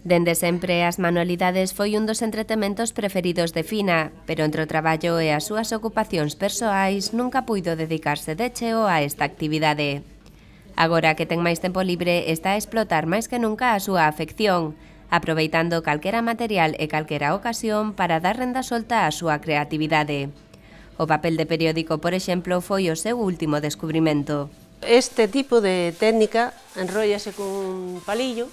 Dende sempre as manualidades foi un dos entretementos preferidos de Fina, pero entre o traballo e as súas ocupacións persoais nunca puido dedicarse de cheo a esta actividade. Agora que ten máis tempo libre está a explotar máis que nunca a súa afección, aproveitando calquera material e calquera ocasión para dar renda solta á súa creatividade. O papel de periódico, por exemplo, foi o seu último descubrimento. Este tipo de técnica enróllase cun palillo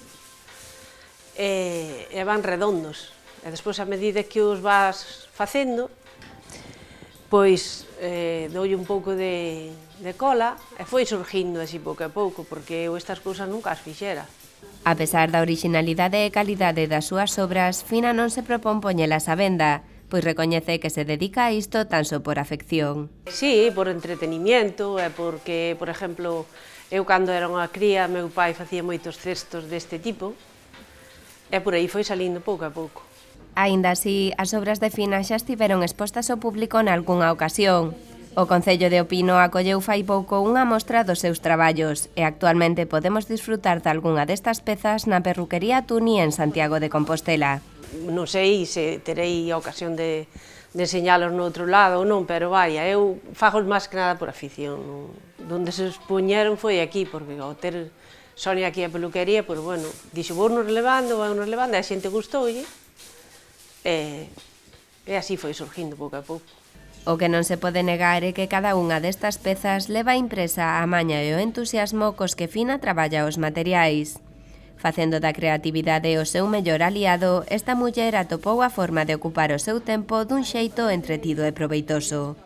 e van redondos. E despois, a medida que os vas facendo, pois doulle un pouco de cola e foi surgindo así pouco a pouco, porque eu estas cousas nunca as fixera. A pesar da originalidade e calidade das súas obras, Fina non se propón poñelas á venda, pois recoñece que se dedica a isto tan só por afección. Sí, por entretenimiento e porque, por exemplo, eu cando era unha cría, meu pai facía moitos cestos deste tipo e por aí foi salindo pouco a pouco. Aínda así, as obras de Fina xa estiveron expostas ao público nalgunha ocasión. O Concello de Opino acolleu fai pouco unha mostra dos seus traballos e actualmente podemos disfrutar de algunha destas pezas na perruquería Tuni en Santiago de Compostela. Non sei se terei a ocasión de enseñalos no outro lado ou non, pero vaya, eu fagos máis que nada por afición. Donde se expuñeron foi aquí, porque ao ter Sonia aquí a peluquería, pois bueno, dixo, vounos levando, e a xente gustoulle, e así foi surgindo pouco a pouco. O que non se pode negar é que cada unha destas pezas leva impresa a maña e o entusiasmo cos que Fina traballa os materiais. Facendo da creatividade o seu mellor aliado, esta muller atopou a forma de ocupar o seu tempo dun xeito entretido e proveitoso.